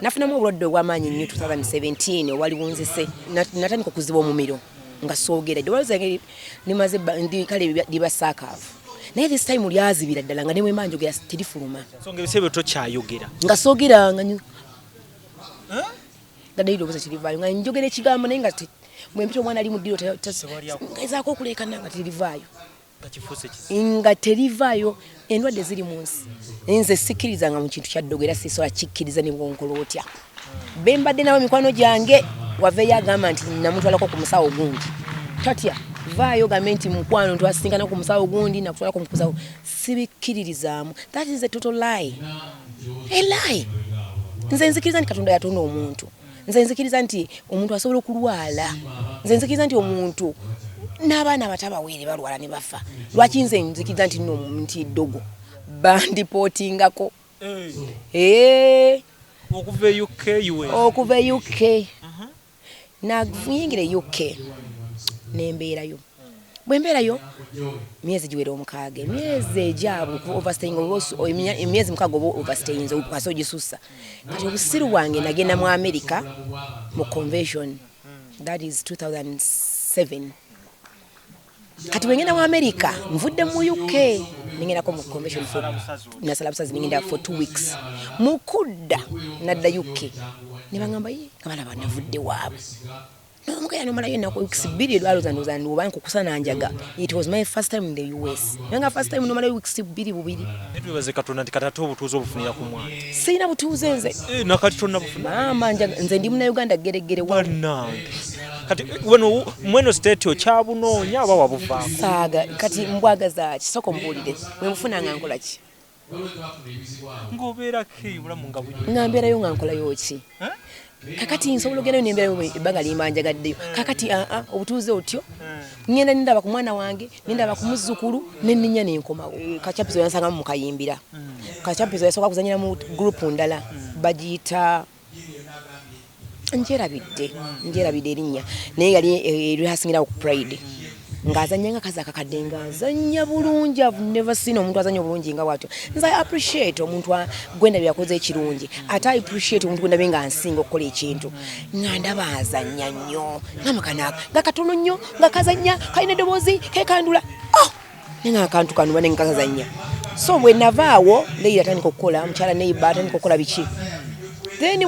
Nafuna mu obulwadde obw'amaanyi nnyo 2017 wali wunzise natandika okuziba omumiro nga soogera ddwaliro nimaze kale libasaakaavu naye this time lyazibira ddala nga nemwe manjogera terifuluma songa ebisebe tokyayogera nga soogera nga gadayiro obusa kirivaayo nga njogera ekigambo naye nga mwempita omwana ali mu ddiro ezaako okuleekana nga terivaayo nga terivaayo endwadde ziri mu nsi nze sikkirizanga mu kintu kyaddogo era sisobola kikkiriza ne bwonkola otya bembadde nawo mikwano gyange waveeyo agamba nti namutwalako ku musawo gundi tatya vaayo gambe nti mukwano ntwasisinkana ku musawo gundi nakutwalako mu kusawo sibikkiririzaamu. That is a total lie. A lie. Nze nzikiriza nti Katonda yatonda omuntu, nze nzikiriza nti omuntu asobola okulwala, nze nzikiriza nti omuntu n'abaana abatabaweere balwala ne bafa. Lwaki nze nzikiriza nti nti Eddogo bandipootingako okuva UK nayingira UK nembeerayo bwembeerayo myezi giwera omukaaga emyezi ejaabu overstaying emyezi mukaaga oba overstaying okukasa ogisusa kati obusiru bwange nagenda mu America mu convention that is 2007 kati wengenda mu America nvudde mu UK ningendako mu convention for nasala busazi ningenda for 2 weeks mukudda nadda UK nibangamba kabana banavudde waabwe nomukaya nomalayo nako weeks 2 lwalozandoza nduba nkukusana njaga. It was my first time in the US nanga first time nomalayo weeks 2 bubiri netwebaze Katonda nti katatu obutuuze obufunira ku mwana sina butuuze nze nakati tonna bufuna mama njaga nze ndi muna Uganda geregere wana kati mweno state okyabunoonya aba wabuva saaga kati mbwagaza kisoko mbulire mwe mufuna ngankola ki ngobeera ki bulamu nga bujja ngambeerayo ngankolayo ki kakati nsobola ogenda nembeerayo ebbanga limbanjagaddeyo kakati obutuuze otyo ngenda nindaba ku mwana wange nindaba ku muzzukulu nenninya nenkoma. Kachapizo yansangamu mu Bakayimbira. Kachapizo yasooka kuzanyira mu group ndala bagiyita njerabidde erinnya naye yali lyasingira ku Pride ngazanya nga kaza kakadde ngazanya bulungi. I've never seen omuntu azanya bulungi nga watyo. Nze I appreciate omuntu gwenda byakoze ekirungi ate I appreciate omuntu gwenda benga nsinga okukola ekintu nga ndaba azanya nnyo namakana nga katono nnyo nga kazanya kalina eddoboozi kekandula nenga akantu kano bane nkazanya so bwe navaawo leyi atandika okukola mukyala neiba atandika okukola biki then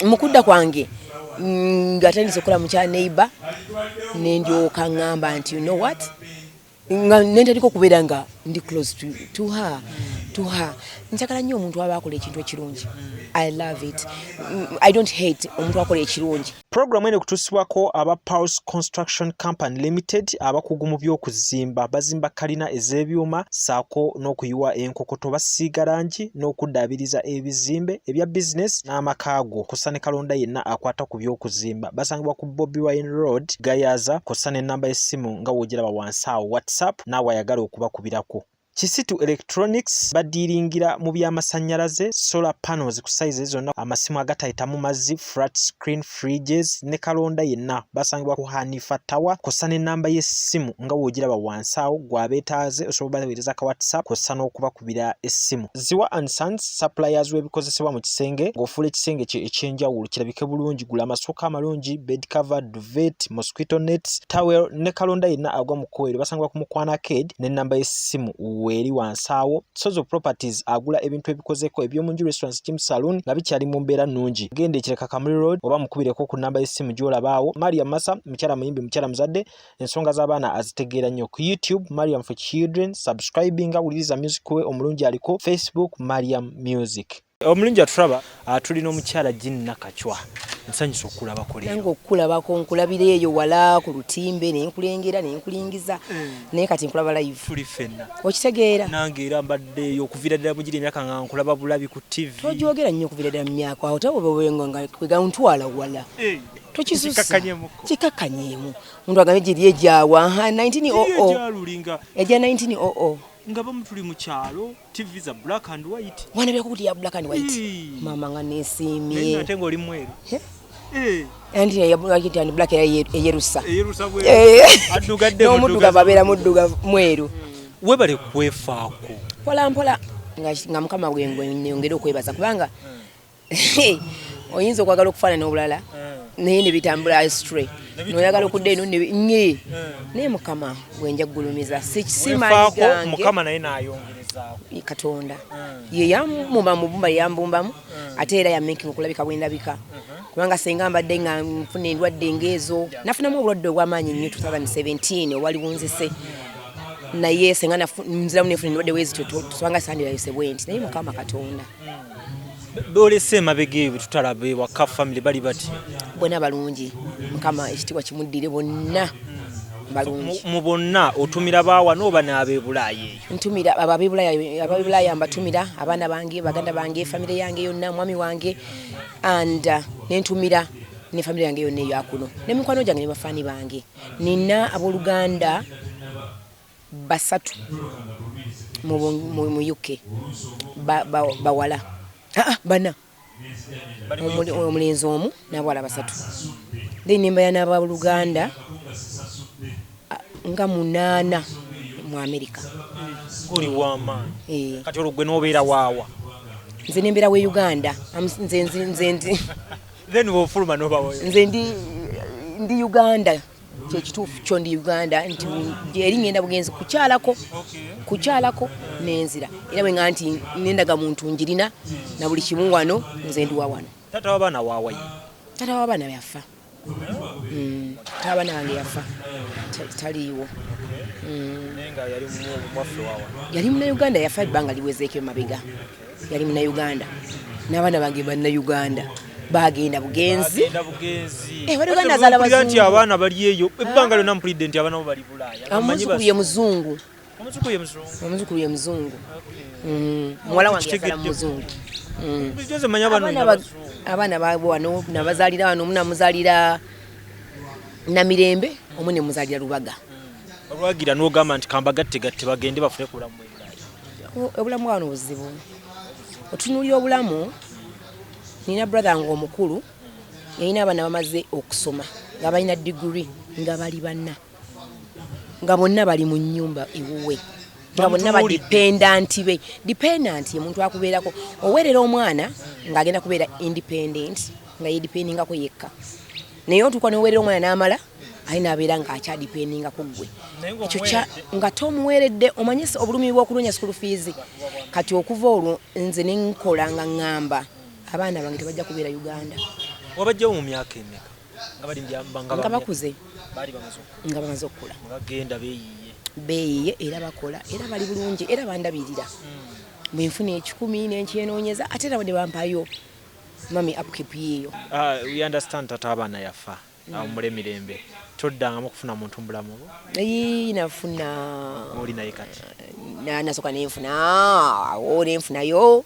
mukudda kwange ngatandise okukola mukyala neiba nendyoka ngamba nti you know what nga nentandika okubeera nga ndi close to her njagala nnyo omuntu aba akola ekintu ekirungi. I love it. I don't hate omuntu akola ekirungi. Program ene kutusibwako aba Pulse Construction Company Limited abakugu mu by'okuzimba bazimba kalina ez'ebyuma saako n'okuyiwa enkokoto basiiga langi n'okuddaabiriza ebizimbe ebya business n'amakaago kusane kalonda yenna akwata ku by'okuzimba basangibwa ku Bobby Wine Road Gayaza kusane namba y'essimu nga wogiraba wansi awo WhatsApp n'awo ayagala okubakubirako. Kisitu Electronics badiringira mu by'amasannyalaze solar panels ku size zonna amasimu agatayita mu mazzi flat screen fridges ne kalonda yenna basangibwa ku Hanifa Tower kosane namba y'essimu nga wogiraba wansi awo gwabetaaze osobola baweereza ka WhatsApp kosana okubakubira essimu. Ziwa and Sons suppliers w'ebikozesebwa mu kisenge ng'ofuula ekisenge kye ekyenjawulo kirabike bulungi gula amasooka amalungi bed cover duvet mosquito nets towel ne kalonda yenna agwa mu kweru basangibwa ku Mukwano Arcade ne namba y'essimu weri wansawo. Sozo Properties agula ebintu ebikozeko ebyomunju restaurants gym saloon nga bikyali mu mbeera nnungi. Gende kireka Kamuli Road oba mukubireko ku namba y'essimu gy'olabaawo. Mariam Masa mukyala muyimbi mukyala muzadde ensonga z'abaana azitegeera nnyo ku YouTube Mariam for Children subscribinga wuliriza music we omulungi aliko Facebook Mariam Music. Omulungi atulaba tulina omukyala Nakacwa nsanyusa okulabako leero nange okulabako nkulabira eyo wala ku lutimbe nenkulengera nenkulingiza naye kati nkulaba live tuli fenna okitegeera nange era mbadde okuvira ddala mugiri emyaka nga nkulaba bulabi ku TV tojogera nnyo okuvira ddala mu myaka awo tawobewenga nga kwega ntwala wala tokisusa kikakanyeemu omuntu agambe giri ejaawa 1900 ejja 1900 nga bamutuli mu kyalo TV za black and white wana byakuti ya black and white mama nga nesimye nate ngoli mweru andi ya black ya yerusa bwe adugadde muduga babera muduga mweru webale kwefaako mpola nga mukama gwe nyongera okwebaza kubanga oyinza okwagala okufaana n'obulala naye ne bitambula astray noyagala okudda eno nye naye mukama gwenja kugulumiza simaanyi gange mukama naye n'ayongerezaako Katonda ye yamumba mubumba yambumbamu ate era yamaking okulabika bwendabika kubanga senga mbadde nga nfuna endwadde ng'ezo nafunamu obulwadde obw'amaanyi nnyo 2017 owali bunzise naye senga nziramu nefuna endwadde wezityo tusanga sandirayo bwenti naye mukama Katonda bolese emabega ebyo tutalabe waka family bali bati bonna balungi mukama ekitiibwa kimuddire bonna balungi mu bonna otumira baawa n'oba n'ab'ebulaayi eyo ntumira ab'ebulaayi mbatumira abaana bange baganda bange family yange yonna mwami wange and nentumira ne family yange yonna eyakuno ne mikwano gyange ne bafaani bange nina abooluganda basatu mu UK bawala bana omulenzi omu n'abawala basatu then nembaya n'abaluganda nga 8 mu America guli wamaanyi kati olwo gwe n'obeera waawa nze nembeera we Uganda nze then wofuluma n'obawoyo nze ndi Uganda kyekituufu kyo ndi Uganda nti eri ngenda bugenzi kukyalako nenzira era bwe nga nti nendaga muntu njirina na buli kimu wano nze ndi wa wano tata w'abaana waawaye tata w'abaana yafa tata w'abaana wange yafa taliiwo nenga yali mwaffe waawa yali muna Uganda yafa ebbanga liwezeeko mabega yali muna Uganda n'abaana bange banna Uganda bagenda bugenzi Uganda zala bazungu nti abaana bali eyo ebbanga lyonna mpulidde nti abaana bo bali Bulaaya omuzukulu ye muzungu omuzukulu ye muzungu muwala wange yazala muzungu abaana babo wano nabazaalira wano omunamuzaalira Namirembe omwe ne muzaalira Lubaga olwagira n'ogamba nti kambagatte bagende bafune ku bulamu obulamu wano buzibu otunuulira obulamu. Nina brother ngo omukulu yalina abaana bamaze okusoma nga balina degree nga bali banna nga bonna bali mu nnyumba ewuwe nga bonna ba dependent ye muntu akubeerako owerera omwana ng'agenda kubeera independent nga yedependinga ko yekka naye otuuka n'owerera omwana n'amala alina abeera ng'akyadependinga ku ggwe ekyo nga tomuweeredde omanyisa obulumi bw'okunoonya school fees kati okuva olwo nze ne nkola nga ŋŋamba abaana bange tebajja kubeera Uganda. Wabajjawo mu myaka emeka nga bali nga bakuze nga bamaze okukula bagenda beeyiye era bakola era bali bulungi era bandabirira bwe nfuna 10 n'enkyenoonyeza ate era bwe bampayo mami upkeep yeeyo. We understand tata abaana yafa mulemirembe toddangamu okufuna muntu mbulamu nafuna oli naye kati nasoka nenfunayo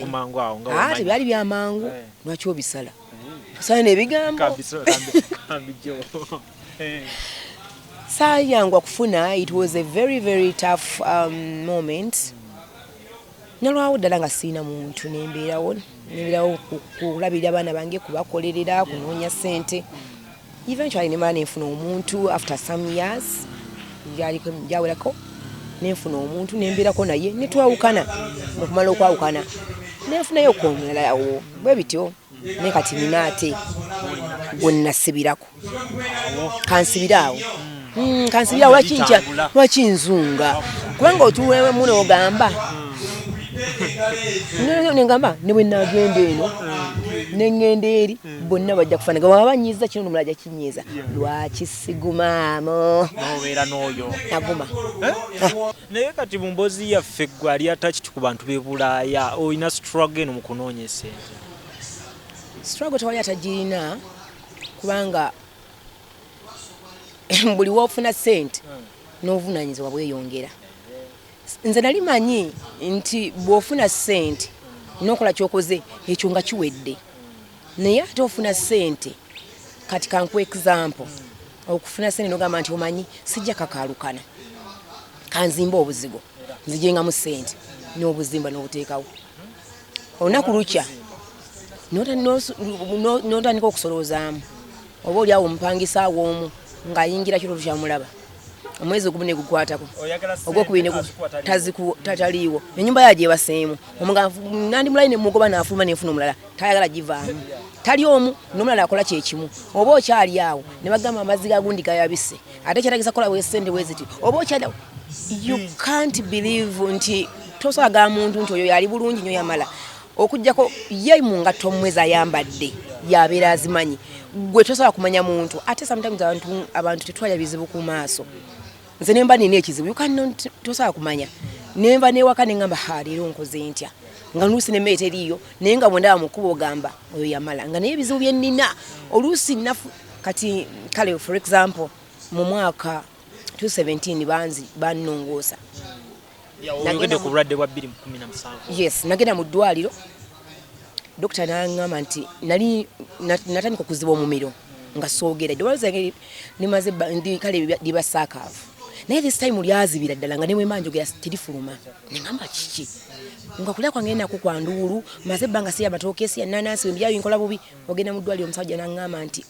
mangu awo nga tebyali byamangu lwaki obisala sala nebigambo saayangwa kufuna. It was a very very tough moment nalwawo ddala nga siina muntu nembeerawo kulabirira abaana bange kubakolerera kunoonya ssente eventually nemala nenfuna omuntu after some years jawerako nenfuna omuntu nembeerako naye netwawukana mukumala okwawukana nenfunayo okwomulalawo bwe bityo naye kati nina ate gwennasibirako kansibiraawo kansibiraawo lwaki nzunga kubanga otuweemu n'ogamba nengamba ne bwe nagenda eno nengenda eri bonna bajja kufaanaga baba banyiiza kino nomulala ajja kinyiiza lwaki sigumaamu nobeera n'oyo naguma naye kati mu mboozi yaffe gwe ali attached ku bantu b'e Bulaaya olina struggle eno mu kunoonya ssente. Struggle tewali atagirina kubanga buli woofuna ssente n'obuvunaanyizibwa bweyongera. Nze nali manyi nti bw'ofuna ssente n'okola ky'okoze ekyo nga kiwedde naye ate ofuna ssente kati kankuwa example okufuna ssente n'ogamba nti omanyi sijja kakaalukana kanzimba obuzigo nzijengamu ssente n'obuzimba n'obuteekawo olunaku lukya n'otandika okusolozaamu oba oli awo omupangisa awo omu ng'ayingira kiro tukyamulaba omwezi ogubune gukwatako ogwokubine tataliiwo ennyumba yaje ebaseemu nandi mulaine mugoba n'afuluma n'enfuna omulala tayagala givaamu tali omu n'omulala akola kyekimu oba okyali awo ne bagamba amazzi gagundi gayabise ate kyeragisa kola wesende weziti oba okyali you can't believe nti tosaga muntu nti oyo yali bulungi nnyo yamala okujjako ye mu ngatto omwezi ayambadde yabeera azimanyi gwe tosobola kumanya muntu ate sometimes abantu tetwalya bizibu ku maaso nze nemba nina ekizibu tosobola kumanya nemba newaka nengamba leero nkoze ntya nga luusi nemmere teriiyo naye nga bwendaba mukuba ogamba oyo yamala nga naye ebizibu bye nnina oluusi nafu kati kale for example mu mwaka 2017 bannongoosa oyogedde ku bulwadde bwa 2017 yes nagenda mu ddwaliro dokita n'aŋŋamba nti nali natandika okuziba omumiro nga soogera eddwaliro zange limaze kale liba saakaavu naye this time lyazibira ddala nga nemwemba njogera terifuluma neŋŋamba kiki nga kulya kwange nako kwa nduulu maze ebbanga siya amatooke siya nanansi wembyayo nkola bubi ogenda mu ddwaliro omusajja n'aŋŋamba nti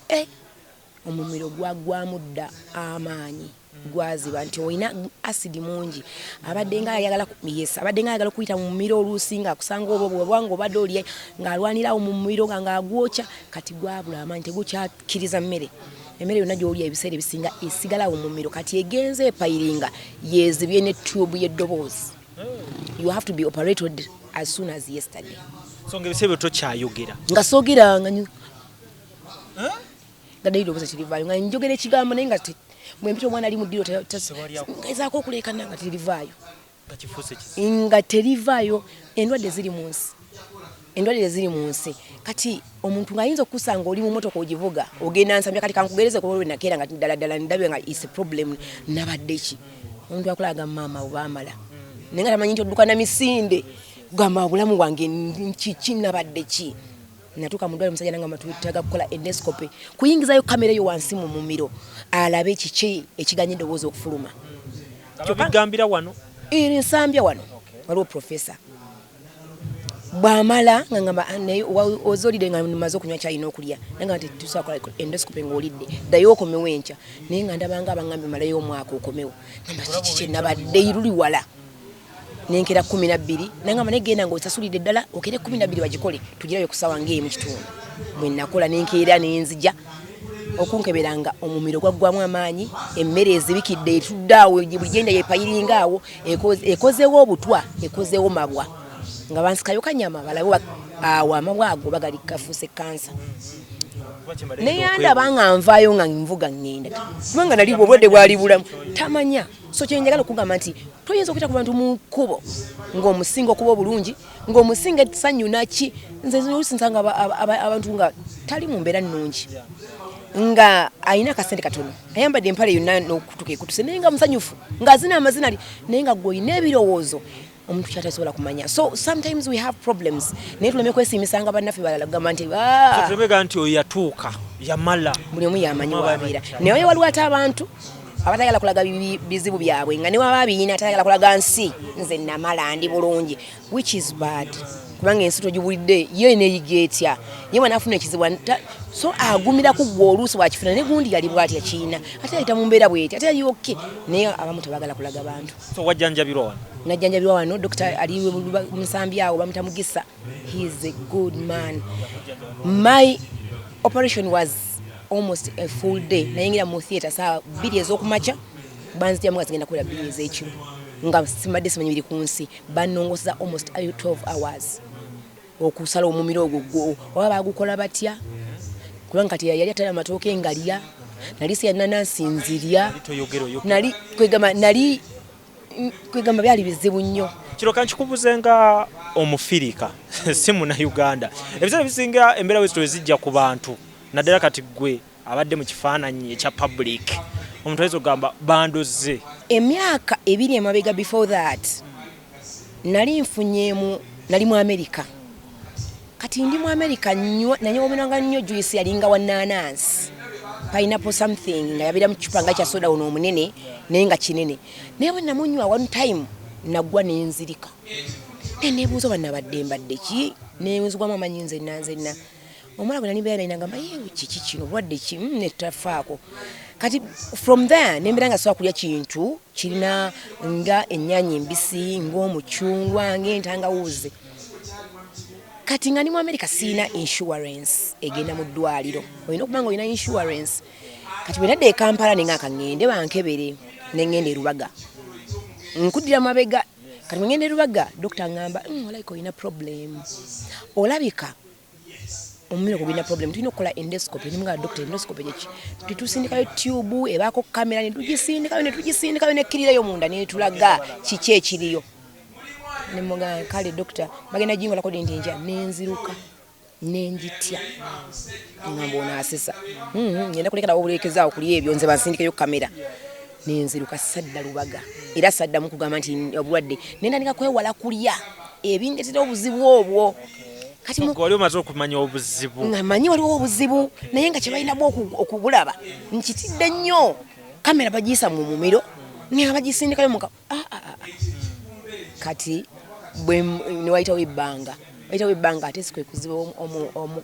omumiro gwagwamu dda amaanyi gwaziba nti olina asidi mungi abadde nga ayagala okuyita mu mumiro oluusi nga akusanga obwanga obadde oli ng'alwanirawo mu mumiro nga agwokya kati gwabula amaanyi tegukyakkiriza emmere yonna gy'olya ebiseera ebisinga esigalawo mu mumiro kati egenze epayiringa yezibye ne tube y'eddoboozi you have to be operated as soon as yesterday so ngebiseera tokyayogera nga soogera nga dayiro obuze kirivaayo nga njogera ekigambo naye nga mwempita omwana ali mu ddiro ngezaako okuleekana nga terivaayo nga terivaayo endwadde ziri mu nsi kati omuntu ng'ayinza okusanga oli mu motoka ogivuga ogenda nsambya kati kankugereze kuba olwe nakeera nga ddala ndabe nga is a problem nabadde ki omuntu akulaga maama oba amala naye nga tamanyi nti odduka na misinde gamba obulamu bwange kiki nabadde ki natuka mu ddwaliro omusajja nangamba tutaga kukola endoscopy kuyingizayo kamera yo wansi mu mumiro alabe kiki ekiganye eddoboozi okufuluma bigambira wano nsambya wano waliwo professor bwamala ngamba ozolide nga maze okunywa kyayi n'okulya nanga nti tusobola kola endoscopy ng'olidde ddayo okomewo enkya naye nga ndabanga abangambe malayo omwaka okomewo ngamba kiki kye nabadde iruli wala nenkera 12 nangamba negenda ng'osasulidde ddala okere 12 bagikole tugirayo kusawa ng'emu kitundu bwe nakola nenkeera nenzija okunkeberanga omumiro gwaggwamu amaanyi emmere ezibikidde etuddaawo buli genda yepayiringa awo ekozeewo obutwa ekozeewo mabwa nga bansikayo kanyama balabe awo amabwa ago bagali kafuuse kansa naye ndaba nga nvaayo nga nvuga ngenda kubanga nali obulwadde bwali bulamu tamanya so kyenjagala okugamba nti toyinza okuyita ku bantu mu kkubo ng'omusinga okuba obulungi ng'omusinga essanyu naki nze olusinsanga abantu nga tali mu mbeera nnungi nga ayina akasente katono ayambadde empale yonna n'okutuka ekutuse naye nga musanyufu ng'azina amazina ali naye nga gwe olina ebirowoozo omuntu kyatasobola kumanya so sometimes we have problems naye tuleme kwesiimisanga bannaffe balala kugamba nti tulemega nti oyo yatuuka yamala buli omu yamanyi wabeera naye oyo waliwo ate abantu abatayagala kulaga bizibu byabwe nga ne waba biina atayagala kulaga nsi nze namala ndi bulungi which is bad kubanga ensi togibulidde ye neeyiga etya ye bw'anaafuna ekizibu so agumira ku gwe oluusi bwakifuna ne gundi yali bw'atya kiina ate yayita mu mbeera bw'eti ate yali oke naye abamu tebagala kulaga bantu so wajjanjabirwa wano najjanjabirwa wano dokita ali musambi awo bamuta Mugisa he is a good man my operation was almost a full day nayingira mu theater saa 2 ez'okumakya banzitya muga zigenda kukola 2 ez'ekiro nga simadde simanyi biri ku nsi bannongosa almost 12 hours okusala omumiro ogwo oba bagukola batya kubanga kati yali atala amatooke ngalya nali siyananansinzirya nali kwegamba byali bizibu nnyo kiro kankikubuze nga omufirika si Munnayuganda ebiseera bisinga embeera wezito ezijja ku bantu naddala kati gwe abadde mu kifaananyi ekya public omuntu ayinza okugamba bandoze emyaka 2 emabega before that nali mu America kati ndi mu America nnyo nanyobomenanga nnyo juice yalinga wa nanansi pineapple something nga yabira mu kicupa nga kya soda ono omunene naye nga kinene naye bwe namunywa one time nagwa nenzirika nebuuza bannabadde mbadde ki nenzigwamu amanyi nzenna omwana gwe nanibeera naye nagamba yewe kiki kino bwadde ki netafaako kati from there nembera nga sobola kulya kintu kirina nga ennyaanya embisi ng'omucungwa ng'entangawuuzi kati nga ni mu America siina insurance egenda mu ddwaliro olina okuba nga olina insurance kati bwe nadda e Kampala nenga akangende bankebere nengende e Lubaga nkuddira mabega kati bwe ngende e Lubaga dokita ngamba olaika olina problem olabika omumiro gulina problem tulina okukola endoscopy ni mga doctor endoscopy gyeki tutusindikayo tube ebaako kamera ne tugisindikayo nekkirirayo munda ne tulaga kiki ekiriyo ne muga kale doctor bagenda jingolako ndinja nenziruka nenjitya ngamba onaasesa ngenda kulekera obulekezaawo kuli ebyo nze bansindikayo kamera nenziruka sadda Lubaga era sadda mu kugamba nti obulwadde nendandika kwewala kulya ebindetera obuzibu obwo kati wali omaze okumanya obuzibu ngamanyi waliwo obuzibu naye nga kyebalina bwo okubulaba nkitidde nnyo kamera bagiyisa mu mumiro nga bagisindikayo muka kati bwe niwayitawo ebbanga ate sikwe kuziba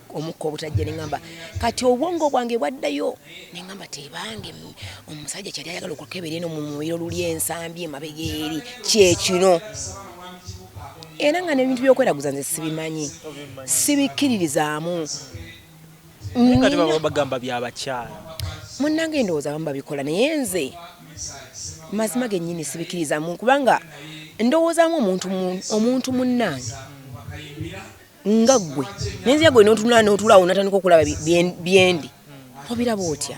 omukka obutajja neŋŋamba kati obwongo bwange bwaddayo neŋŋamba tebange omusajja kyali ayagala okukebera eno mu mumiro luli ensambi emabega eri kyekino era nga n'ebintu by'okweraguza nze sibimanyi sibikkiririzaamu nga tebagamba byabakyala munnange endowooza abamu babikola naye nze mazima gennyini sibikkiririzaamu kubanga ndowoozaamu omuntu munnange nga ggwe nenzira gwe n'otulaawo natandika okulaba byendi obiraba otya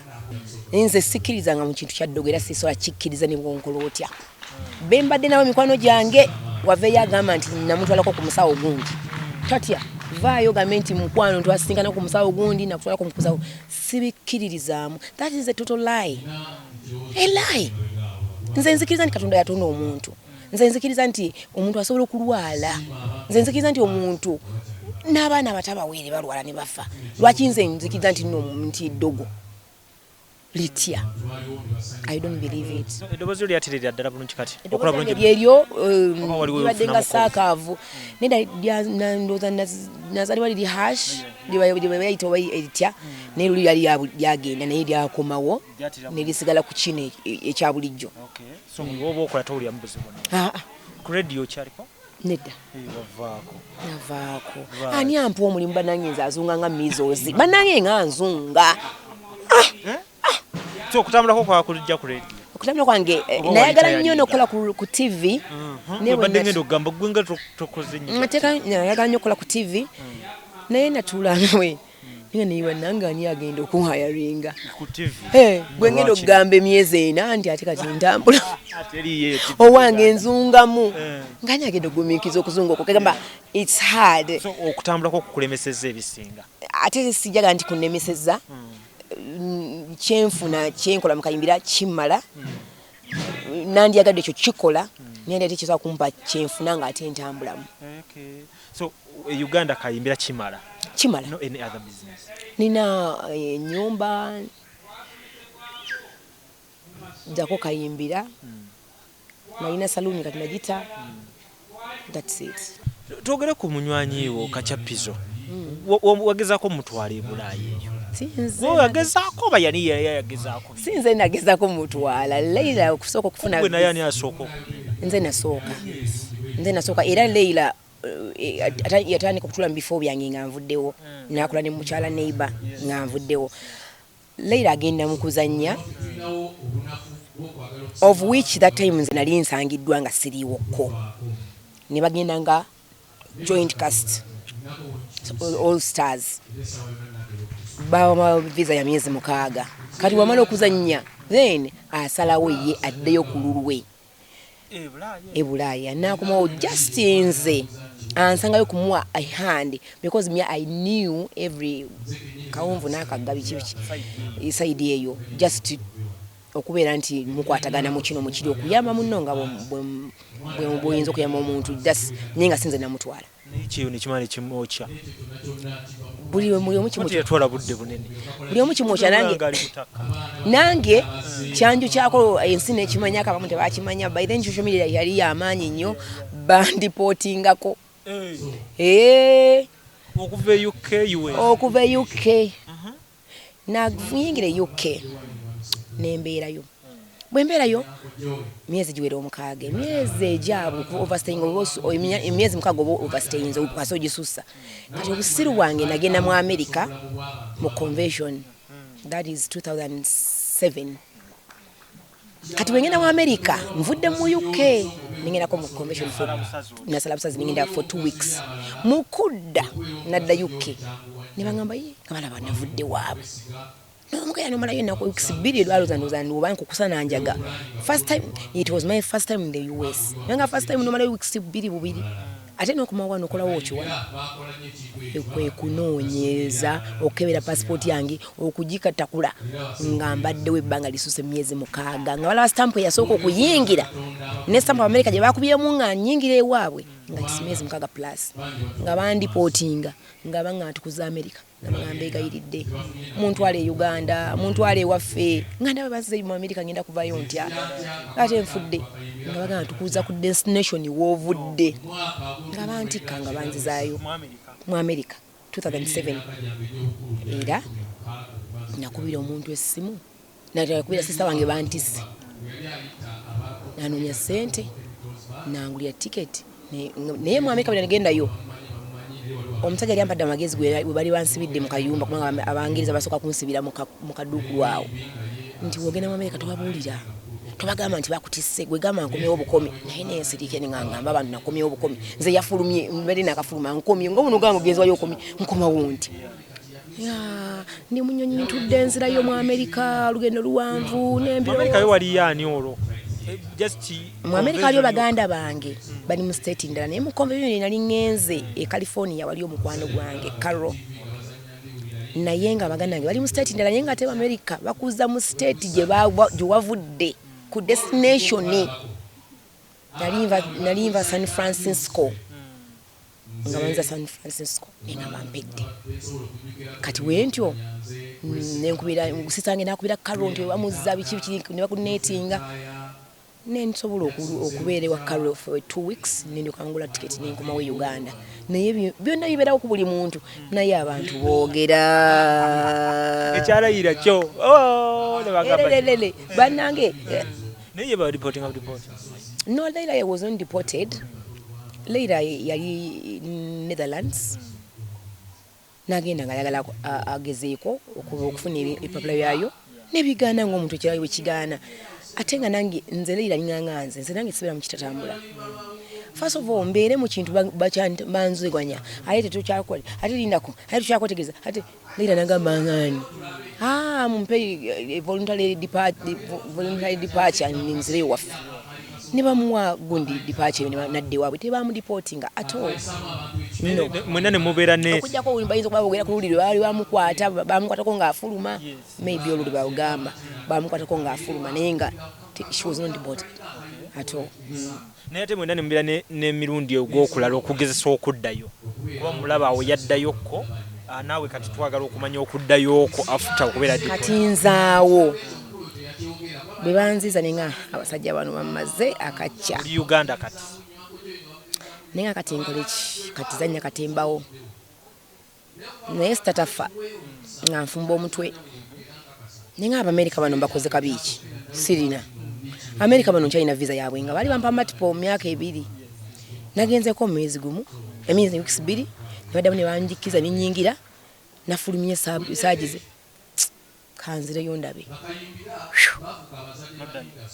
nze sikkirizanga mu kintu kya Eddogo era sisobola kikkiriza ne bwonkola otya bembadde nabo mikwano gyange waveeyo agamba nti namutwalako ku musawo gundi tatya vaayo gambe nti mukwano ntwasinkana ku musawo gundi nakutwalako ku musawo sibikkiririzaamu that is a total lie a lie nze nzikiriza nti Katonda yatonda omuntu nze nzikiriza nti omuntu asobola okulwala nze nzikiriza nti omuntu n'abaana abatabaweere balwala ne bafa lwaki nze nzikiriza nti Eddogo litya I don't believe it eddoboozi lyatereera ddala bulungi kati okola bulungi lyeryo libadde nga saakaavu ndowooza nazaalibwa liri hash libayita oba eritya naye luli yali lyagenda naye lyakomawo ne lisigala ku kino ekya bulijjo so oba okola towulira mu buzibu ku radio kyaliko nedda navaako ani ampa omulimu bannange nze azunga nga mizozi bannange nga nzunga so okutambulako kwakujja ku radio okutambula kwange nayagala nnyo n'okukola ku TV badde ngenda okugamba gwe nga tokoze nnyo nayagala nnyo okukola ku TV naye natuula nawe nga neyiwa nange ani agenda okunhayaringa ku TV gwe ngenda okugamba emyezi ena nti ate kati ntambula owange nzungamu nga ani agenda okugumiikiza okuzunga okwo kagamba it's hard so okutambulako kukulemeseza ebisinga ate sijagala nti kunnemeseza kyenfuna kyenkola Bakayimbira kimala nandyagadde ekyo kikola naye ate kisobola kumpa kyenfuna nga ate ntambulamu so Uganda Kayimbira kimala no any other business nina nyumba jako Kayimbira nalina saluni kati nagita that's it twogere ku munywanyi wo Kachapizo wagezaako mutwala Bulaayi eyo yagezaako oba yani yagezaako sinze nagezaako mutwala Leila okusooka okufuna gwe naye ani asooka nze nasooka era Leila yatandika okutula mu bifo byange nga nvuddewo nakola ne mukyala neighbor nga nvuddewo Leila agenda mu kuzannya of which that time nze nali nsangiddwa nga siriwokko ne bagenda nga joint cast all stars bawa visa ya miezi 6 kati wamala okuzannya then asalawo ye addeyo ku lulwe Ebulaaya nakomawo just nze ansangayo kumuwa a hand because me I knew every kawunvu n'akagga biki side eyo just okubeera nti mukwatagana mu kino mukiri okuyamba munno nga bw'oyinza okuyamba omuntu just nyenga sinze namutwala Nikiyo nikimani kimwocha. Buli omu kimwocha yatwala budde bunene. Buli omu kimwocha nange kyanju kyako ensi nekimanya akabamu tebakimanya by then social media yali yamanyi nnyo bandipotingako. okuva UK US okuva UK nayingira UK nembeerayo bwe mbeerayo myezi giwera omukaaga emyezi ejaabu overstaying emyezi mukaaga oba overstaying okukasa ogisusa kati obusiru bwange nagenda mu America mu convention that is 2007 kati wengenda mu America nvudde mu UK ningendako mu convention nasala busazi ningenda for 2 weeks mukudda nadda UK nibangamba kabalaba navudde waabwe nomukaya nomalayo ennaku weeks 2 lwalozandoza ndubanko kusana njaga first time it was my first time in the US nanga first time nomalayo weeks 2 bubiri ate nokumawa nokolawo okiwala kwe kunoonyeza okebera passport yange okugikatakula nga mbaddewo ebbanga lisuse myezi mukaaga nga balaba stamp yasooka okuyingira ne stamp America gye bakubyemu nga nyingira ewaabwe nga kisimyezi mukaaga plus nga bandipotinga nga banga atukuza America namugamba egayiridde muntu ale Uganda muntu ale waffe nga ndabe bazize mu America ngenda kuvayo ntya ate nfudde nga baga atukuza ku destination wovudde nga bantika nga banzizaayo mu America 2007 era nakubira omuntu essimu nakubira sister wange bantisse nanoonya sente nangulya ticket naye mu America bwe nagendayo omusajja yampadde amagezi gwe bali bansibidde mu kayumba kubanga abangiriza basooka kunsibira mu kaduuku lwawo nti wogenda mu America tobabuulira tobagamba nti bakutisse gwe gamba nkomyewo obukomi naye nensirike nengangamba abantu nakomyewo obukomi nze yafulumye mbere nakafuluma nkomye ngomuno gamba ogenzi wayo okomi nkomawo nti ndi munyonyi ntudde enzirayo mu America olugendo luwanvu nembiro America yo wali yaani olwo mu America waliyo baganda bange bali mu state ndala naye mu convention nali ngenze e California waliyo mukwano gwange Carol naye nga baganda bange bali mu state ndala naye nga ate America bakuza mu state gye wavudde ku destination nalimva San Francisco nga banza San Francisco nenga bampedde kati wentyo nenkubira sisange nakubira Carol nti bamuzza biki ne bakunetinga nensobola okubeera ewa Carol for 2 weeks nindikangula ticket nenkomawo Uganda naye byonna bibeerawo ku buli muntu naye abantu boogera ekyalayira kyo lele bannange naye ba reporting of report no Leila was not deported Leila yali Netherlands nagenda nga yagala agezeeko okufuna epapula yayo nebigaana ng'omuntu ekirayo bwe kigaana ate nga nange nze Leila linganganze nze nange sibera mu kitatambula first of all mbeere mu kintu banzegwanya ate tetukyakola ate lindako ate tukyakotegeza ate Leila nagamba ngani mumpe voluntary departure ninzireyo waffe ne bamuwa gundi departure nadde waabwe tebamudipotinga at all no mwena ne mubeera ne okujjako bayinza okuba boogera ku luliro baali bamukwatako ng'afuluma maybe oluli bagamba bamukwatako ng'afuluma naye nga she was not deported at all naye ate mwena ne mubeera n'emirundi ogw'okulala okugezesa okuddayo kuba mulaba awo yaddayokko naawe kati twagala okumanya okuddayoko after okubeera kati nzaawo bwe banziza nenga abasajja bano bamaze akacca Uganda kati nenga kati nkoleki kati zanya katembawo naye statafa nga nfumba omutwe nenga Abamerika bano mbakoze kabiiki sirina Amerika bano nkyalina visa yaabwe nga bali bampa matipo myaka 2 nagenzeko mwezi gumu emyezi weeks 2 nebaddamu ne banjikiza nenyingira nafulumye saagize kanzireyo ndabe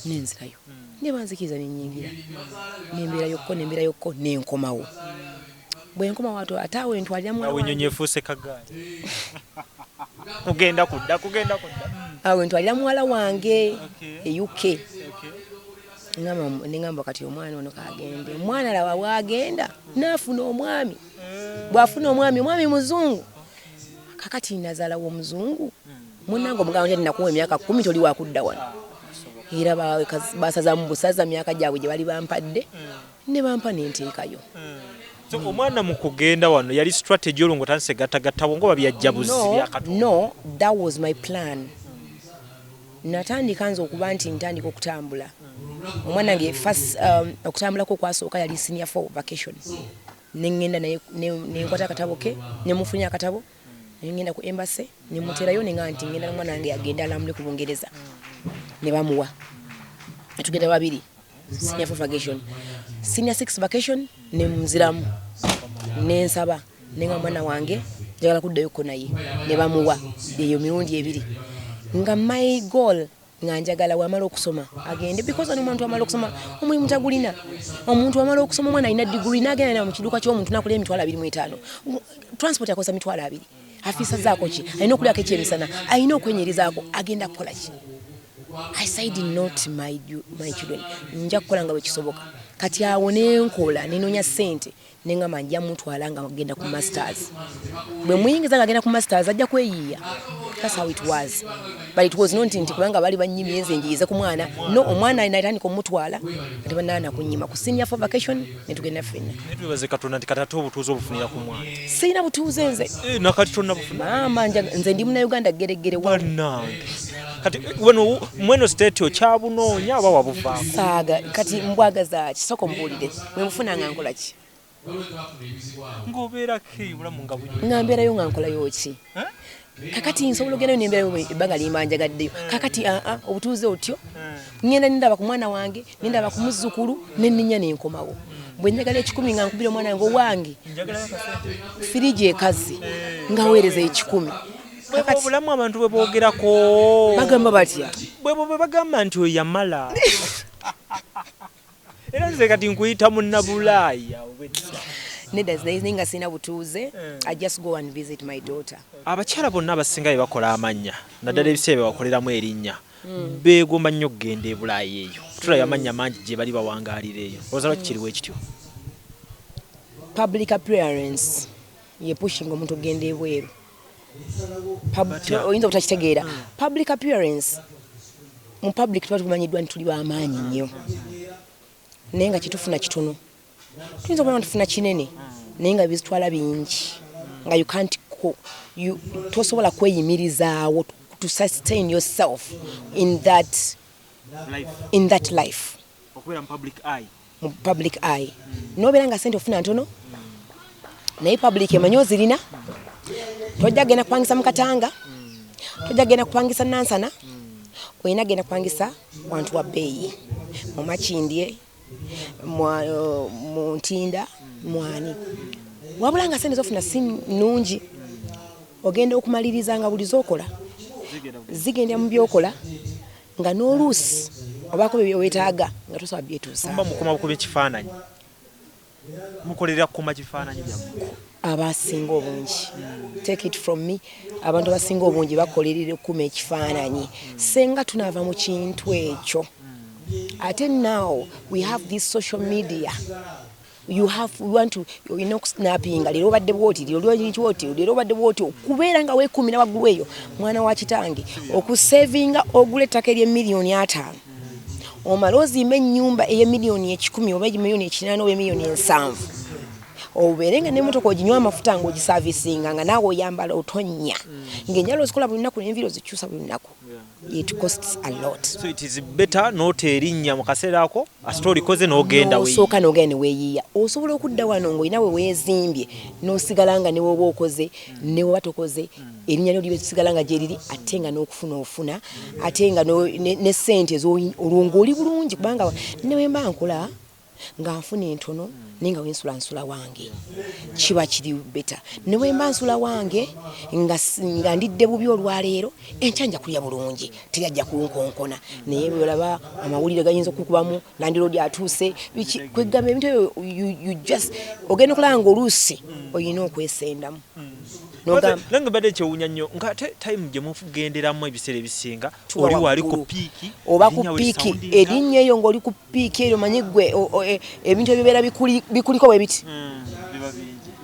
nenzirayo ne banzikiza nenyingira nemberayo nenkomawo bwe nkomawo ataawe ntwalira mu awe nyonyi efuuse kagaali kugenda kudda awe ntwalira muwala wange e UK nengamba kati omwana ono kagende omwana lawa wagenda nafuna omwami bwafuna omwami muzungu kakati nazaalawo omuzungu munango omugabo nti nakuwa emyaka 10 toli wakudda wano era basaza mu busaza myaka gyabwe gye bali bampadde ne bampa nenteekayo so omwana mu kugenda wano yali strategy olwo ngotanse gattagattawo ngoba byajjabuzi byakatonda no that was my plan natandika nze okuba nti ntandika okutambula omwana nge first okutambulako kwasooka yali senior 4 vacation nengenda ne nkwata akatabo ke ne mufunya akatabo ngenda ku embassy ne muterayo ne nganti ngenda mwana wange agenda alamule ku Bungereza ne bamuwa tugenda babiri senior 4 vacation senior 6 vacation ne muziramu ne nsaba nenga mwana wange njagala kuddayo ko naye ne bamuwa eyo mirundi ebiri nga my goal nga njagala wamala okusoma agende because ano omuntu amala okusoma omulimu tagulina omuntu amala okusoma mwana ina degree nagenda na mu kiduka kyo omuntu nakule emitwalo 25 transport yakosa mitwalo 2 afisa zako ki alina okulya ke kyemisana alina okwenyerizaako agenda kukola ki I said not my children nja kukola nga bwe kisoboka kati awo nenkola nenonya sente nenga manja muntu alanga agenda ku masters bwe muyingiza agenda ku masters ajja kweyiya that's how it was but it was not nti kubanga bali banyimi enze njize ku mwana no omwana inaitani ko mutwala ati banana kunyima ku senior 4 vacation netugenda fenna netwebaze katonda nti katatu obutuuzo obufunira ku mwana sina butuuze nze nakati tonna bufuna mama nze ndi muna Uganda geregere wanange kati wano mweno state okyabunoonya aba wabuvaako saaga kati mbwaga za kisoko mbulire mwe mufuna ngankola ki ngobeera ke bulamu nga bunyi ngambera yo ngankola yoki kakati nsobola ogenda nembera ebbanga limbanjagaddeyo kakati obutuuze otyo ngenda ndaba ku mwana wange ndaba ku muzzukulu nenninya nenkomawo bwe njagala 10 nga nkubira omwana wange owange firiji ekazi ngaweereza 10 obulamu abantu bwe boogerako bagamba batya bwe bagamba nti oyo yamala era nze kati nkuyita munnabulaaya nedda zinga sina butuuze I just go and visit my daughter abakyala bonna abasinga bebakola amannya naddala ebiseera bebakoleramu erinnya beegomba nnyo okugenda ebulaayi eyo tulaba amannya mangi gye bali bawangaalira eyo olowooza lwaki kiriwo ekityo public appearance ye pushing omuntu okugenda ebweru oyinza obutakitegeera public appearance mu public tuba tumanyiddwa nti tuli bamaanyi nnyo naye nga kitufuna kitono tuyinza okuba tufuna kinene naye nga bizitwala bingi nga tosobola kweyimirizaawo to sustain yourself in that life okubeera mu public eye nobeera nga sente ofuna ntono naye public emanyi ozirina tojja genda kupangisa mu Katanga tojja genda kupangisa Nansana oyina genda kupangisa wantu wa bbeeyi mu Makindye mu Ntinda mwani wabula nga sente zofuna si nnungi ogenda okumaliriza nga buli zokola zigenda mu byokola nga n'oluusi obaako bye weetaaga nga tosobola byetuusa mukoma bukuba ekifaananyi mukolera kukoma kifaananyi byammwe abasinga obungi take it from me abantu abasinga obungi bakolerera okukuma ekifaananyi senga tunaava mu kintu ekyo ate now we have this social media we want to snapping lero badde bwoti lero badde bwoti okubeera nga weekumira waggulu eyo mwana wa kitange okusavinga ogula ettaka ery'emiliyoni 5 omala ozimba ennyumba ey'emiliyoni 10 oba emiliyoni 9 oba emiliyoni 7 obeerenga n'emmotoka oginywa amafuta ng'ogisavisinga nga naawe oyambala otonnya ng'enjala ozikola buli nnaku n'enviiri ozikyusa buli nnaku it costs a lot so it is better not erinnya mu kaseera ako asitoli koze n'ogenda osooka n'ogenda ne weeyiiya osobola okudda wano ng'olina we weezimbye n'osigala nga ne woba okoze ne woba tokoze erinnya lyo lisigala nga gye liri ate nga n'okufuna ofuna ate nga ne ssente olwo oli bulungi kubanga ne we mba nkola nga nfuna entono naye nga wensula wange kiba kiri beta ne wemba nsula wange nga ndidde bubi olwaleero enkyanja kulya bulungi teyajja kunkonkona naye olaba amawulire gayinza okukubamu landiroodi atuuse kwegamba ebintu you just ogenda okulanga oluusi olina okwesendamu nange badde kyewuunya nnyo nga time gye mugenderamu ebiseera ebisinga oli wali ku piiki oba ku piiki erinnya eyo ng'oli ku piiki eyo manyi gwe ebintu ebibeera bikuliko bwe biti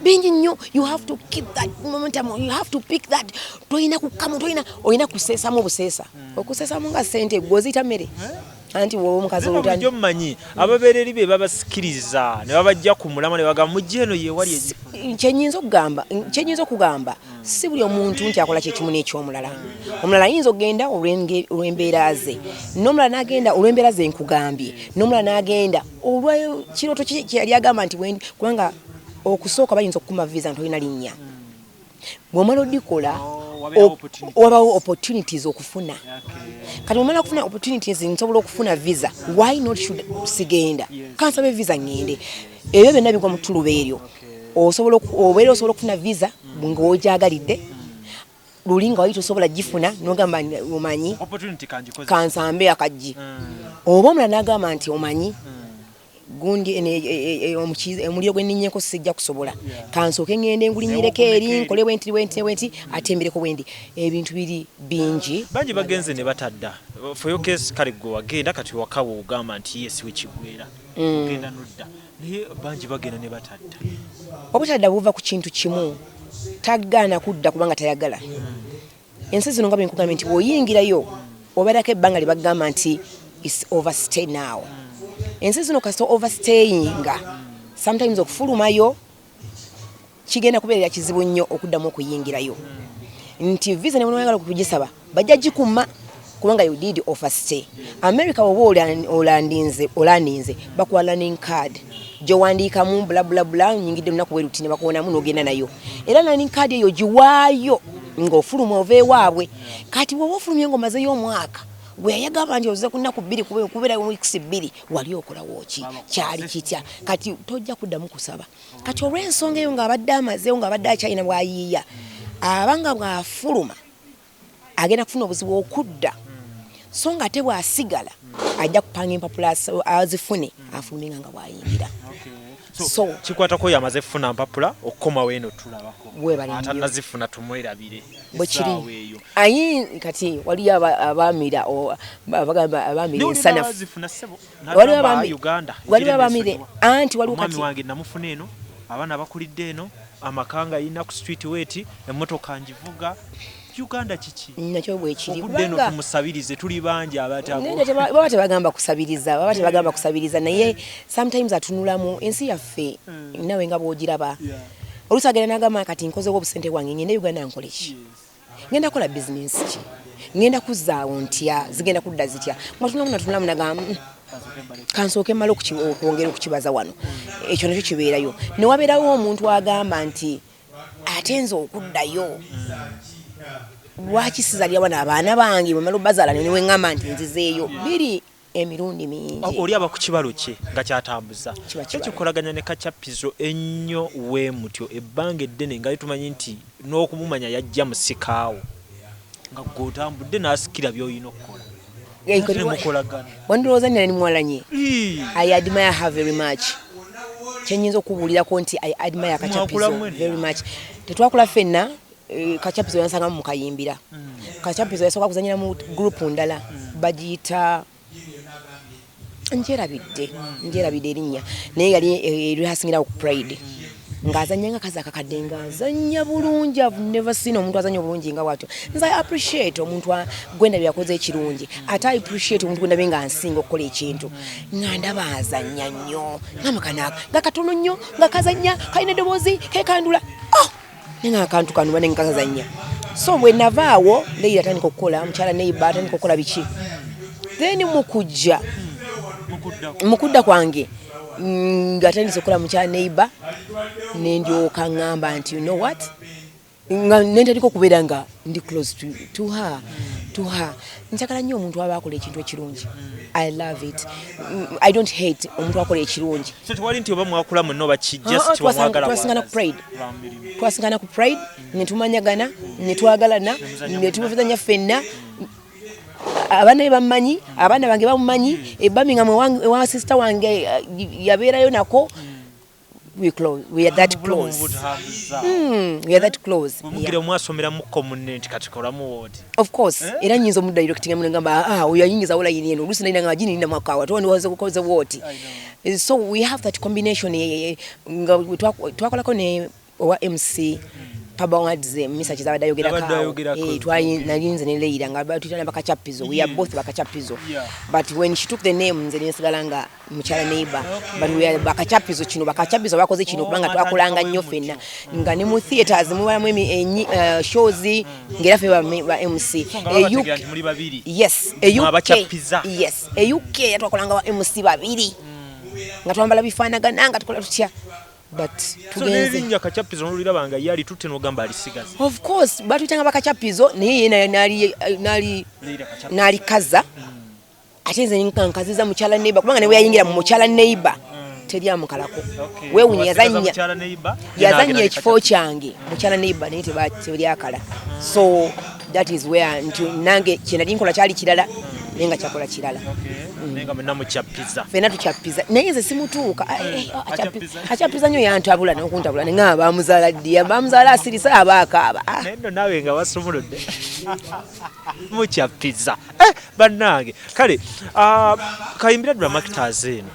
bingi nnyo you have to keep that momentum you have to pick that toyina kukamu olina kuseesamu obuseesa okuseesamu nga ssente gwoziyita mmere anti wowe omukazi olutani mmanyi ababeera eri be babasikiriza ne babajja ku mulama ne bagamba mujje eno yeewali kyenyinza okugamba si buli omuntu nti akola kyekimu n'ekyomulala omulala ayinza okgenda olw'embeera ze n'omulala n'agenda olw'embeera ze nkugambye n'omulala n'agenda olw'ekirooto kye yali agamba nti kubanga okusooka bayinza okukuma visa ntolina linnya bw'omala odikola wabawo opportunities okufuna kati omala okufuna opportunities nsobola okufuna visa why not should sigenda kansabe visa ngende ebyo byonna bigwa mu ttuluba eryo osobola okufuna visa ng'ogyagalidde luli nga wali tosobola gifuna n'ogamba omanyi kansambe akaggi oba omulala n'agamba nti omanyi gundi omuliro gwenninnyeko sijja kusobola kansooke ngende ngulinyireko eri nkole wenti atembereko wendi ebintu biri bingi bangi bagenze ne batadda for your case kale gwe wagenda kati wakawo ogamba nti yes wekigwera ogenda nodda naye bangi bagenda ne batadda obutadda buva ku kintu kimu tagaana kudda kubanga tayagala ensi zino nga bwenkugamba nti bw'oyingirayo obeerako ebbanga lye bagamba nti is overstay now ensi zino kasita overstayinga sometimes okufulumayo kigenda kubeerera kizibu nnyo okuddamu okuyingirayo nti visa ne bw'oyagala okugisaba bajja gikuma kubanga you did overstay. America oba olandinze bakuwa learning card gyowandiikamu bla bla bla nyingidde lunaku bwerutine bakuwonamu n'ogenda nayo era learning card eyo giwaayo ng'ofuluma ova ewaabwe kati bw'oba ofulumye ng'omazeyo omwaka gwe yayagamba nti oze ku nnaku bbiri kubeera weeks bbiri wali okolawo ki kyali kitya kati tojja kuddamu kusaba kati olw'ensonga eyo ng'abadde amazeewo ng'abadde akyalina bw'ayiiya abanga bw'afuluma agenda kufuna obuzibu okudda so nga ate bw'asigala ajja kupanga empapula azifune afulumenga nga bw'ayingira so kikwatako yamaze kufuna mpapula okukomawo eno tulabako atanazifuna tumwerabire bwekiri ayi kati waliyo abaamira abaamira ensanafu waliyo abaamire anti waliwo kati omwami wange namufuna eno abaana bakulidde eno amakanga yina ku street weti emmotoka ngivuga Uganda kiki nakyo bwekiri okudeno tumusabirize tuli bangi abatago baba tebagamba kusabiriza naye sometimes atunulamu ensi yaffe nawe nga bwogiraba olusagera nagamba kati nkozewo obusente bwange ngende Uganda nkole ki ngenda kola business ki ngenda kuzaawo ntya zigenda kudda zitya natunulamu nagamba kansooke mmala okwongera okukibaza wano ekyo nakyo kibeerayo ne wabeerawo omuntu agamba nti atenze okuddayo lwaki sizalya wana abaana bange bwemala bazaala newe ngamba nti nzizeeyo biri emirundi mingi oli aba ku kibalo kye nga kyatambuza kikolaganya ne Kachapizo ennyo we mutyo ebbanga eddene nga tumanyi nti n'okumumanya yajja musikaawo nga gwotambudde n'asikira by'olina okukola wandowooza nina nimwalanye I admire her very much kyenyinza okubuulirako nti I admire Kachapizo very much tetwakula ffenna Kachapizo yansanga mu Bakayimbira Kachapizo yasooka kuzanyira mu group ndala bagiyita njerabidde erinnya naye yali hasingira ku Pride ngazanya nga kaza kakadde ngazanya bulungi. I've never seen omuntu azanya bulungi nga watyo. Nze I appreciate omuntu gwenda byakoze ekirungi. Ate I appreciate omuntu gwenda benga nsinga okukola ekintu. Ngandaba azanya nnyo namakana ngakatono nnyo ngakazanya kalina eddoboozi kekandula nenga akantu kanu bane nkazanya. So bwe navaawo leira atandika okukola mukyala neighbor atandika okukola biki then mukudda kwange ngatandise okukola mukyala neighbor nendyoka ngamba nti you know what nentandika okubeera nga ndi close to her njagala nnyo omuntu aba akola ekintu ekirungi. I love it. I don't hate omuntu akola ekirungi. So twali nti oba mwakula munno bakijja twamwagala twasingana ku Pride netumanyagana netwagalana netubuzanya ffenna abana bamanyi abana bange bamumanyi ebbaminga wa sister wange yabeerayo nako. We are that close. We are that close. Mugire mwasomera mu community katikola mu ward. Of course. Era nyinzo mu directing mu ngamba oyo yingiza wala yini eno lusi naina ngajini ninda mwakawa to ndiwaze kukoze ward. So we have that combination twakolako ne owa MC Pabawadze Mr. Chizabada yogerako twayi nalinze ne Leira nga tutana Bakayimbira. We are both Bakayimbira. But when she took the name nze nesigalanga mukyala neighbor but we are Bakayimbira kino Bakayimbira bakoze kino kubanga twakolanga nnyo ffenna nga ne mu theaters mu shows ngera fe ba MC muri babiri. Yes yes UK yatwakolanga wa MC babiri nga twambala bifaanagana nga tukola tutya but tugenze so Kachapizo nolirabanga yali tutte nogamba alisigaza of course batuyitanga Bakachapizo naye nali kaza atenze nkankaziza muchala neighbor kubanga ne yayingira mu muchala neighbor teri amukalako weewunya yazanya ekifo kyange muchala neighbor naye tebali akala so that is where nange kinali nkola kyali kirala nenga kyakola kirala nenga namuchapiza fena tuchapiza naye nze simutuuka achapiza nnyo yantabula n'okuntabula nenga bamuzala ddiya bamuzala asirisa abaakaaba nendo nawe nga wasumuludde muchapiza bannange kale Kayimbira Dramactors eno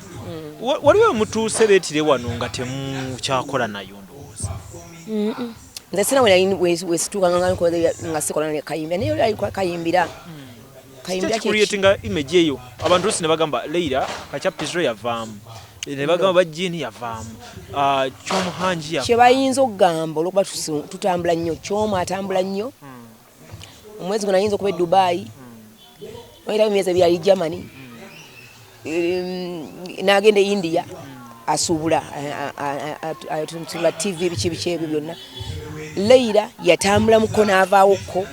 waliwo mutuuse beetire wano nga temukyakola nayo ndowooza nze sina wesituuka nga sikola ne Kayimbira naye oli alikuwa Kayimbira creating image eyo abantu bose ne bagamba Leila Kachapizo yavaamu ne bagamba bajini yavaamu kyomuhanji ya kye bayinza okugamba olwokuba tutambula nnyo kyomu atambula nnyo omwezi guno ayinza okuba e Dubai oyita emyezi ebiri ali Germany n'agenda e India asubula atusula TV biki ebyo byonna Leila yatambula muko n'avaawokko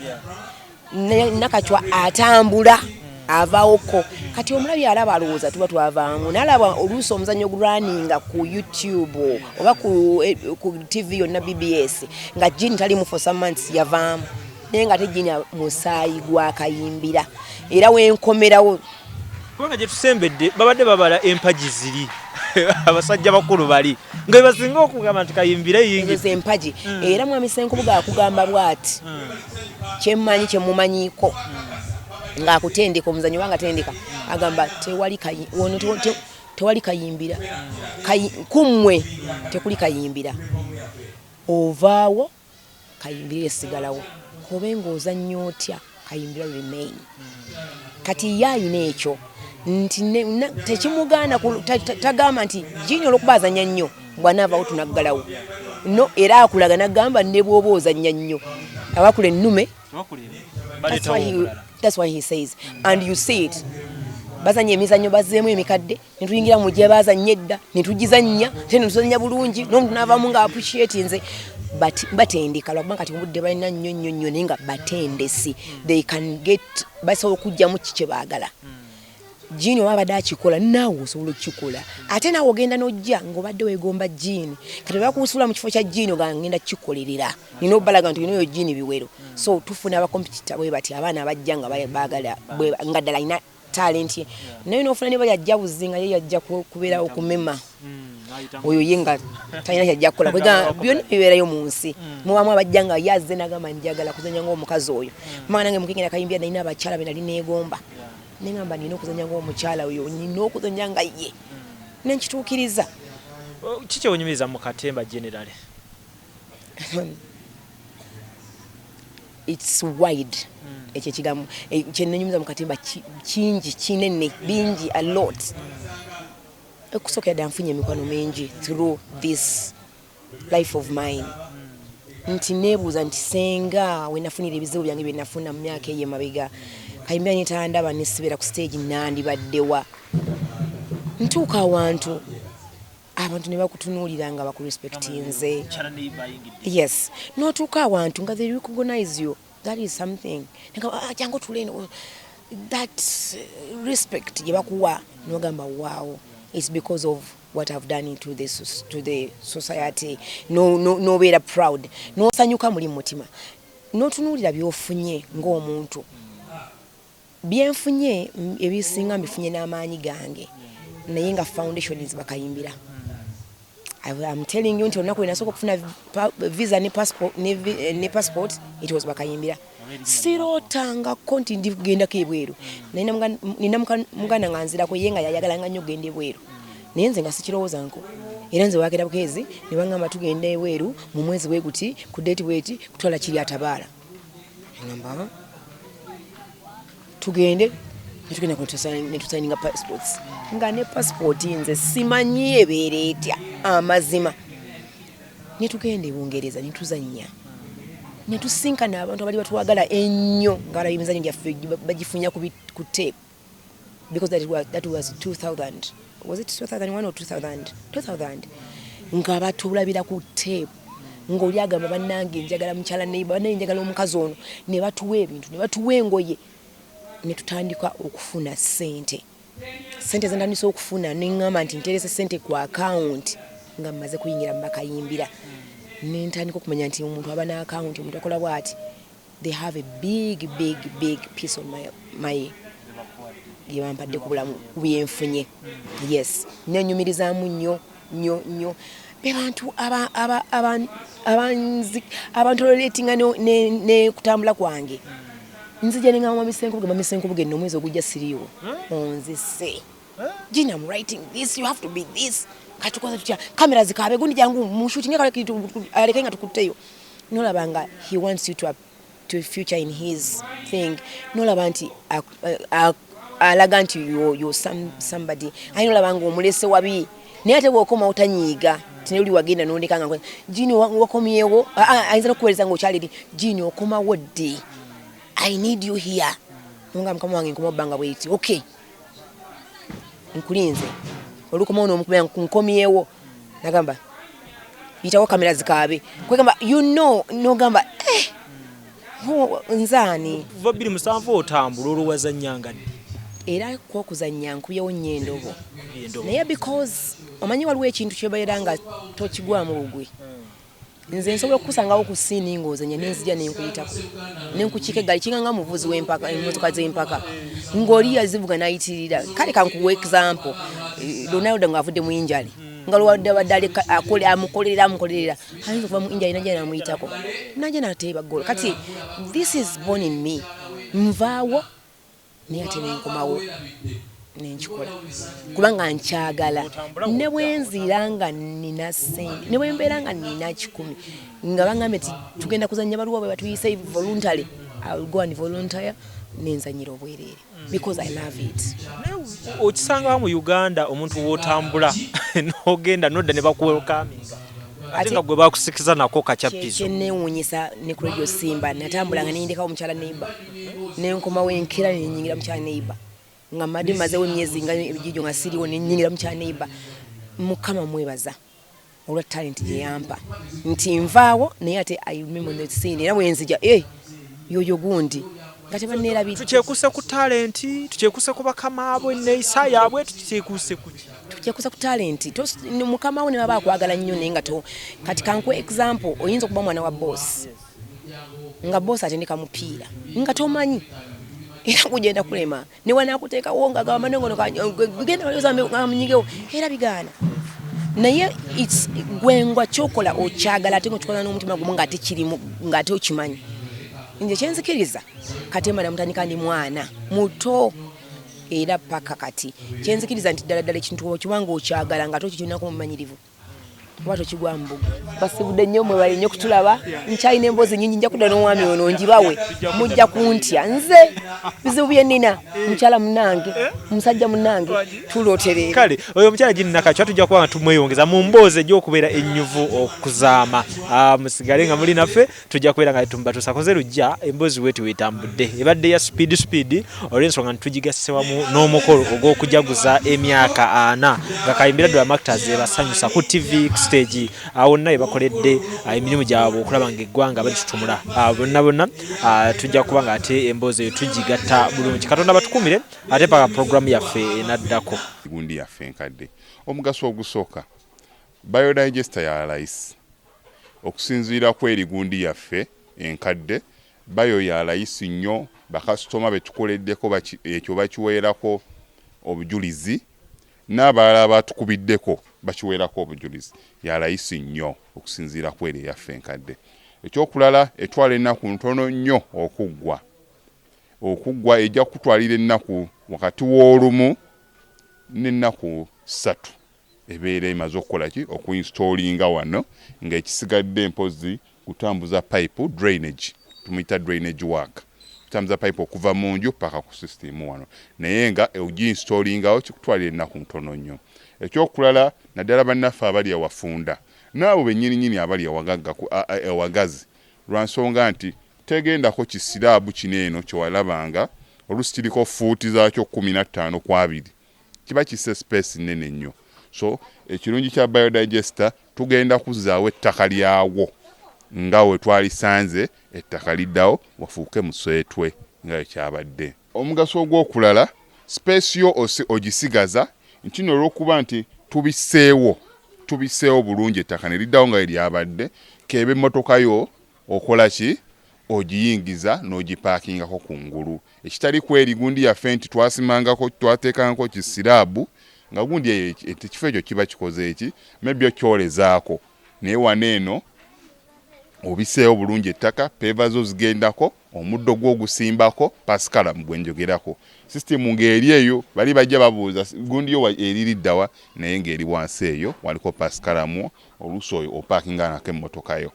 Nakacwa atambula avaawokko kati omulabi alaba alowooza tuba twavaamu n'alaba oluusi omuzannyo gulwaninga ku YouTube oba ku TV yonna BBS nga Jini tali mu for some months yavaamu naye nga tejini musaayi gwa Kayimbira era wenkomerawo kubanga gye tusembedde babadde babala empaji ziri abasajja bakulu bali nga basinga okugamba nti Kayimbira yingi empaji era mwami Senkubuga akugamba bwati kyemmanyi kyemumanyiiko ng'akutendeka omuzannyo wanga tendeka agamba tewali Kayimbira kummwe tekuli Kayimbira ovaawo Kayimbira esigalawo kobe ng'ozannya otya Kayimbira remain kati yayina ekyo nti tekimugaana tagamba nti Jini olwokuba azannya nnyo bw'anaavaawo tunaggalawo no era akulaga nagamba ne bw'oba ozannya nnyo abakula ennume that's why he says and you see it bazanya emizannyo bazzeemu emikadde ne tuyingira mu gye bazannya edda ne tugizannya ate ne tuzannya bulungi n'omuntu n'avaamu nga appreciate nze batendeka lwakuba kati obudde balina nnyo naye nga batendesi they can get basobola okugyamu kiki kye baagala Jini oba abadde akikola naawe osobola okukikola ate naawe ogenda n'ojja ng'obadde weegomba Jini kati bakuusula mu kifo kya Jini nga ngenda kukikolerera nina obbalaga nti olinayo Jini biwero so tufuna abakompetita bwe bati abaana abajja nga baagala nga ddala alina talent ye naye n'ofuna ne bali ajja buzi nga ye yajja kubeera okumema oyo ye nga talina kyajja kukola kwega byonna bibeerayo mu nsi mubamu abajja nga yazze nagamba njagala kuzanya ng'omukazi oyo mama nange mukengera Kayimbira nalina abakyala be nali neegomba nengamba nina okuzanya ng'omukyala oyo nina okuzanya nga ye nenkituukiriza kiki onyumiriza mu katemba generally it's wide ekyo ekigambo kyenenyumiza mu katemba kingi kinene bingi a lot ekusooka yadde nfunye emikwano mingi through this life of mine nti neebuuza nti senga wenafunira ebizibu byange bye nafuna mu myaka eyo emabega Kayimbira nitandaba nesibera ku stage nandibaddewa ntuuka awantu abantu ne bakutunuulira nga bakurespectinze yes notuuka awantu nga they recognize you that is something jangu tuleno that respect gye bakuwa nogamba wow it's because of what I've done to the society no beera proud no sanyuka muli mutima notunuulira byofunye ng'omuntu byenfunye ebisinga mbifunye n'amaanyi gange naye nga foundation is Bakayimbira I'm telling you nti olunaku lwenasooka okufuna visa ne passport it was Bakayimbira sirootangako nti ndigendako ebweru nina muganda nga nzirako ye nga yayagalanga nnyo okugenda ebweru naye nze nga sikirowoozanko era nze waakera bukeezi ne baŋŋamba tugenda ebweru mu mwezi bwe guti ku deeti bweti kutwala kiri atabaala ngamba tugende netugenda netusaininga passports nga ne passport nze simanyi ebeera etya amazima netugenda e Bungereza netuzannya netusinkana abantu abali batwagala ennyo nga balaba emizannyo gyaffe bagifunya ku tape because that was 2000 was it 2001 or 2000 nga batulabira ku tape ng'oli agamba bannange njagala mukyala neiba bannange njagala omukazi ono ne batuwa ebintu ne batuwa engoye ne tutandika okufuna ssente zentandisa okufuna ne ŋŋamba nti nterese ssente ku account nga mmaze kuyingira mu Bakayimbira ne ntandika okumanya nti omuntu aba na account omuntu akola bw'ati they have a big piece of my yebampadde ku bulamu byenfunye yes nenyumirizaamu nnyo bebantu abantoletinga ne kutambula kwange nzija nengamba mamisenko buge nomwezi ogujja siriwo onzise Gina, I'm writing this, you have to be this katukoza tutya kamera zikabe gundi jangu mu shooting kale kitu alekenga tukuteyo nolabanga he wants you to future in his thing nolaba nti alaga nti you're somebody ayinolabanga omulese wabi naye ate bw'okoma otanyiiga tinuli wagenda nondekanga Gini wakomyewo ayinza nokuweereza ng'okyaliri Gini okomawo ddi I need you here nonga mukama wange nkoma obbanga bweti okay nkulinze olukoma ono omukubira nkomyewo nagamba yitawo kamera zikabe kwegamba nogamba nzani kuva 2007 otambula olwazannyanga era kwokuzannya nkuyewo nnyo endobo naye because omanyi waliwo ekintu kyebaera nga tokigwamu bugwe nze nsobola okukusangawo ku siini ng'ozanya nenzija nenkuyitako nenkukika eggali kinganga muvuzi w'empaka emmotoka z'empaka ng'oli yazivuga nayitirira kale kankuwa example Ronaldo ng'avudde mu injali nga lwadde amukolerera ayinza okuva mu injali najja namuyitako najja nateeba ggoolo kati this is born in me nvaawo naye ate nenkomawo nenkikola kubanga nkyagala ne bwenzira nga nina ssente ne bwembeera nga nina 10 nga baŋŋambye nti tugenda kuzannya baluwa bwe batuyise voluntary I'll go and volunteer nenzanyira obwereere because I love it. Okisanga mu Uganda omuntu wotambula n'ogenda nodda ne bakuwelkaminga ate nga gwe bakusikiza nako Kachapizo kyennewuunyisa ne ku radio Simba natambulanga nindeka omukyala neiba nenkomawo enkira nenyingira mukyala neiba nga madi mazewo emyezi nga ebijijo nga siriwo nenyingira mukyala neiba mukama mwebaza olwa talent gye yampa nti nvaawo naye ate I remember the scene era bwenzija yoyo gundi nga tebanneerabira tukyekuse ku talent tukyekuse ku bakama abwe neeyisa yaabwe tukyekuse ku talent mukama wo ne baba akwagala nnyo naye nga kati kankwe example oyinza okuba mwana wa boss nga boss atendeka mupiira nga tomanyi era kugenda kulema ne wanaakuteekawo nga gamba nengono genda waliozamnyingewo era bigaana naye gwengwa kyokola okyagala ate ng'okikola n'omutima gumu ng'ate kirimu ng'ate okimanyi nje kyenzikiriza kati mwana mutandika ndi mwana muto era paka kati kyenzikiriza nti ddala ekintu okiwanga okyagala nga tokikinako mumanyirivu kuba tokigwa mbuga basibudde nnyo mwe bali nnyo kutulaba nkyalina emboozi nnyingi nja kudda n'omwami ono njibawe mujja kuntya nze bizibu bye nnina mukyala munnange musajja munnange tulooterera kale oyo omukyala Gini Nakacwa tujja kuba nga tumweyongeza mu mboozi egy'okubeera ennyuvu okuzaama musigale nga muli naffe tujja kubeera nga tumbatusakoze lujja emboozi wetu wetambudde ebadde ya speed olw'ensonga ntitugigasise wamu n'omukolo ogw'okujaguza emyaka 4 nga Kayimbira Dramactors ebasanyusa ku TV stage awonna ebakoledde emirimu gyabwe okulaba ng'eggwanga balitutumula bonna tujja kuba nga ate emboozi eyo tugigatta bulungi Katonda batukumire ate paka programu yaffe enaddako gundi yaffe enkadde omugaso ogusooka biodigester ya layisi okusinziira ku eri gundi yaffe enkadde bayo ya layisi nnyo bakasitoma betukoleddeko ekyo bakiweerako obujulizi n'abalala batukubiddeko bakiweerako obujulizi ya layisi nnyo okusinziira ku eri yaffe enkadde ekyokulala etwala ennaku ntono nnyo okuggwa ejja kutwalira ennaku wakati w'olumu n'ennaku 3 ebeera emaze okukola ki okuinstallinga wano ng'ekisigadde mpozi kutambuza pipe drainage tumuyita drainage work kutambuza pipe okuva mu nju paka ku system wano naye nga ogiinstallingawo kikutwalira ennaku ntono nnyo ekyokulala naddala bannaffe abali awafunda n'abo bennyininyini abali awagazi lwansonga nti tegendako kisiraabu kineeno kyewalabanga oluusi kiriko fuuti zaakyo 15 ku 2 kiba kisse space nnene nnyo so ekirungi kya biodigester tugenda kuzzaawo ettaka lyawo nga we twalisanze ettaka liddawo wafuuke muswetwe nga ekyabadde. Omugaso ogw'okulala space yo ogisigaza nti olw'okuba nti tubiseewo bulungi ettaka ne liddawo nga lyabadde kebe emmotoka yo okola ki ogiyingiza n'ogipaakingako kungulu ekitali kweri gundi yaffe nti twasimangako twateekangako kisiraabu nga gundi ekifo ekyo kiba kikoze eki maybe okyolezaako naye wano eno obiseewo bulungi ettaka peva zo zigendako omuddo gw'ogusimbako pasikalamu gwenjogerako sisitemu ng'eri eyo bali bajja babuuza gundi yo eririddawa naye ng'eri wansi eyo waliko pasikalamu oluusi oyo opaakinga nako emmotoka yo.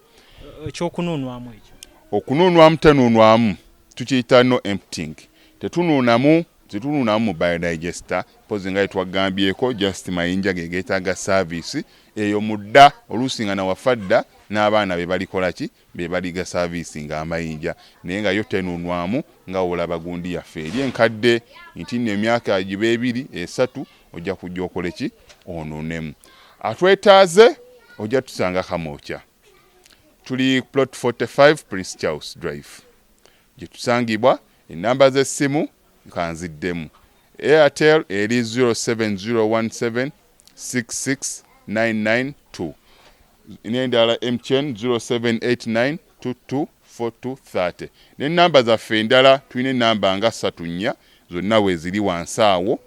Ekyokunuunwamu ekyo okunuunwamu tenuunwamu tukiyita no emptying tetunuunamu mu biodigester pozi nga twagambyeko just mayinja geetaaga service eyo mudda oluusi nga nawafadda n'abaana be balikola ki be baliga service nga amayinja naye nga yo tenuunwamu nga olaba gundi yaffe eri enkadde nti n'emyaka giba 2-3 ojja kujja okole ki onuunemu. Atwetaaze ojja tusanga Kamwokya tuli plot 45 Prince Charles Drive gye tusangibwa. Enamba z'essimu kanziddemu Airtel eri 07017669992 n'endala MTN 0789224230 n'ennamba zaffe endala tulina ennamba nga 3 zonna weeziri wansi awo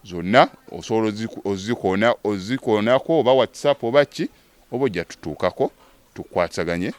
zonna osobola ozikoonako oba WhatsApp oba ki oba ojja tutuukako tukwataganye